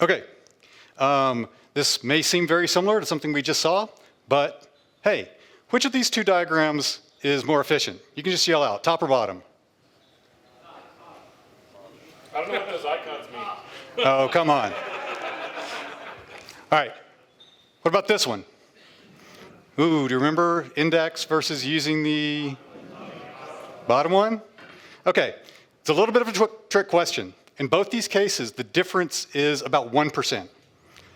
Okay, this may seem very similar to something we just saw, but hey, which of these two diagrams is more efficient? You can just yell out, top or bottom? I don't know what those icons mean. Oh, come on. All right, what about this one? Ooh, do you remember index versus using the bottom one? Okay, it's a little bit of a trick question. In both these cases, the difference is about 1%.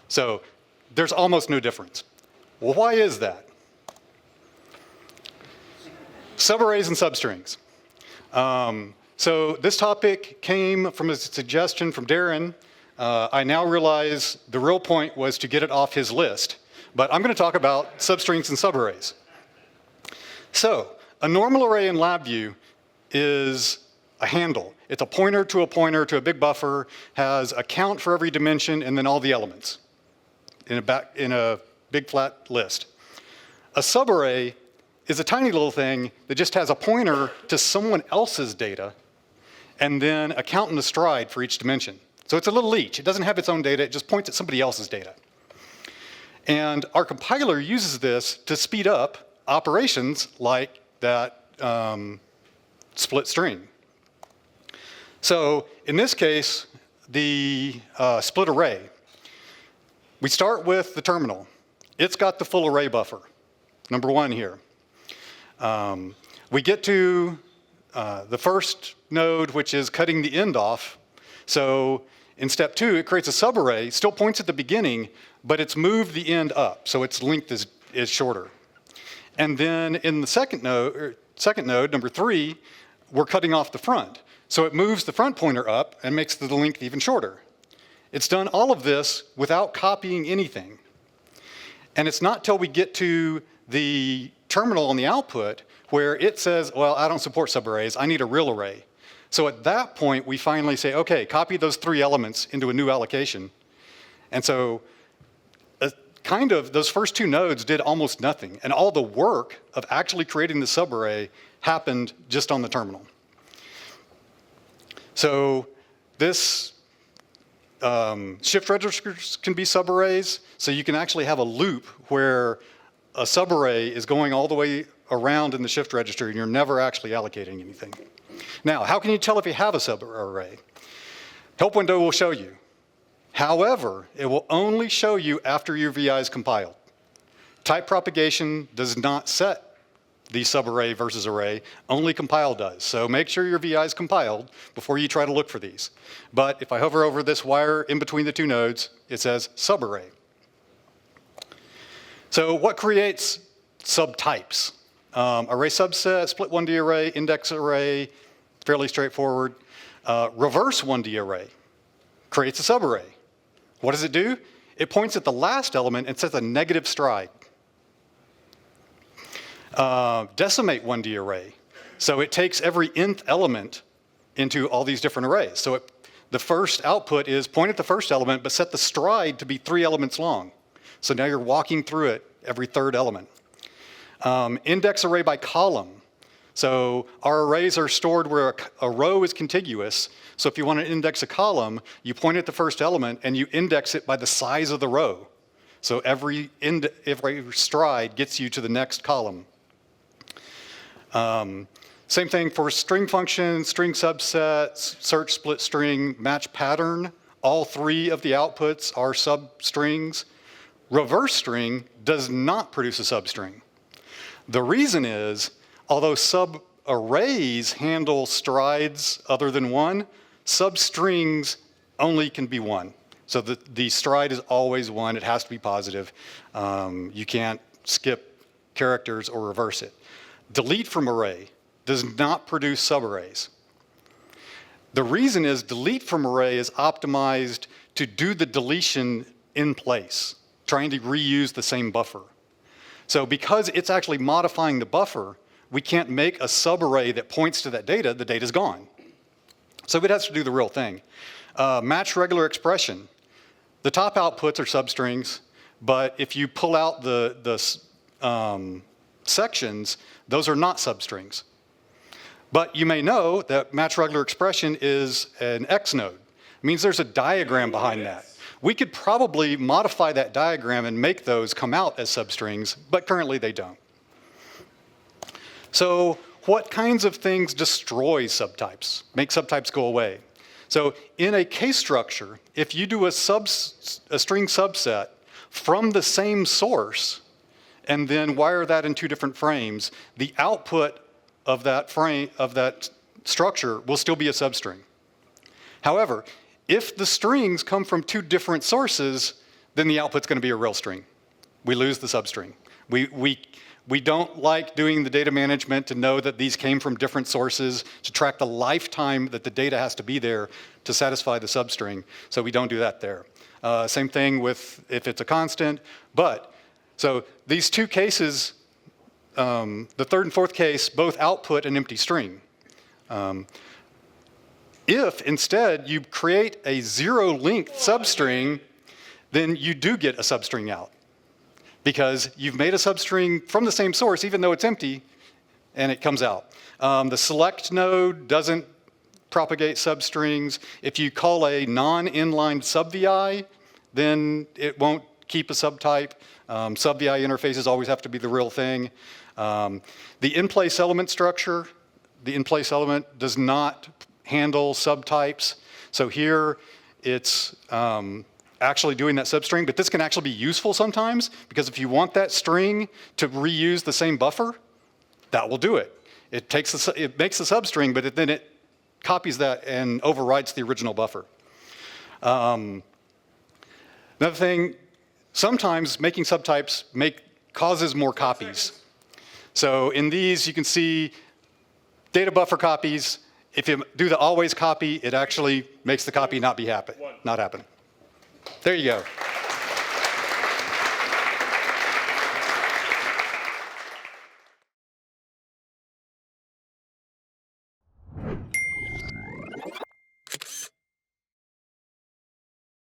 So there's almost no difference. Well, why is that? Subarrays and substrings. So this topic came from a suggestion from Darren. I now realize the real point was to get it off his list. But I'm going to talk about substrings and subarrays. So a normal array in LabVIEW is a handle. It's a pointer to a big buffer, has a count for every dimension, and then all the elements in a big flat list. A subarray is a tiny little thing that just has a pointer to someone else's data, and then a count and a stride for each dimension. So it's a little each. It doesn't have its own data. It just points at somebody else's data. And our compiler uses this to speed up operations like that split string. So in this case, the split array, we start with the terminal. It's got the full array buffer, number one here. We get to the first node, which is cutting the end off. So in step 2, it creates a subarray, still points at the beginning, but it's moved the end up, so its length is shorter. And then in the second node, number 3, we're cutting off the front. So it moves the front pointer up and makes the length even shorter. It's done all of this without copying anything. And it's not till we get to the terminal on the output where it says, well, I don't support subarrays, I need a real array. So at that point, we finally say, okay, copy those 3 elements into a new allocation. And so kind of those first 2 nodes did almost nothing. And all the work of actually creating the subarray happened just on the terminal. So this shift registers can be subarrays. So you can actually have a loop where a subarray is going all the way around in the shift register and you're never actually allocating anything. Now, how can you tell if you have a subarray? Help window will show you. However, it will only show you after your VI is compiled. Type propagation does not set the subarray versus array, only compile does. So make sure your VI is compiled before you try to look for these. But if I hover over this wire in between the 2 nodes, it says subarray. So what creates subtypes? Array subset, split 1D array, index array, fairly straightforward. Reverse 1D array creates a subarray. What does it do? It points at the last element and sets a negative stride. Decimate 1D array. So it takes every nth element into all these different arrays. So the first output is point at the first element, but set the stride to be 3 elements long. So now you're walking through it every 3rd element. Index array by column. So our arrays are stored where a row is contiguous. So if you want to index a column, you point at the first element and you index it by the size of the row. So every stride gets you to the next column. Same thing for string functions, string subsets, search split string, match pattern. All 3 of the outputs are substrings. Reverse string does not produce a substring. The reason is, although subarrays handle strides other than 1, substrings only can be 1. So the stride is always 1. It has to be positive. You can't skip characters or reverse it. Delete from array does not produce subarrays. The reason is delete from array is optimized to do the deletion in place, trying to reuse the same buffer. So because it's actually modifying the buffer, we can't make a subarray that points to that data. The data's gone. So it has to do the real thing. Match regular expression. The top outputs are substrings, but if you pull out the sections, those are not substrings. But you may know that match regular expression is an X node. It means there's a diagram behind that. We could probably modify that diagram and make those come out as substrings, but currently they don't. So what kinds of things destroy subtypes, make subtypes go away? So in a case structure, if you do a string subset from the same source and then wire that in two different frames, the output of that frame, of that structure, will still be a substring. However, if the strings come from two different sources, then the output's going to be a real string. We lose the substring. We don't like doing the data management to know that these came from different sources, to track the lifetime that the data has to be there to satisfy the substring. So we don't do that there. Same thing with if it's a constant. But so these two cases, the third and fourth case, both output an empty string. If instead you create a zero-length substring, then you do get a substring out, because you've made a substring from the same source, even though it's empty, and it comes out. The select node doesn't propagate substrings. If you call a non-inline sub-VI, then it won't keep a subtype. Sub-VI interfaces always have to be the real thing. The in-place element structure, the in-place element does not handle subtypes. So here it's actually doing that substring, but this can actually be useful sometimes, because if you want that string to reuse the same buffer, that will do it. It makes the substring, but then it copies that and overwrites the original buffer. Another thing, sometimes making subtypes causes more copies. So in these, you can see data buffer copies. If you do the always copy, it actually makes the copy not happen. There you go.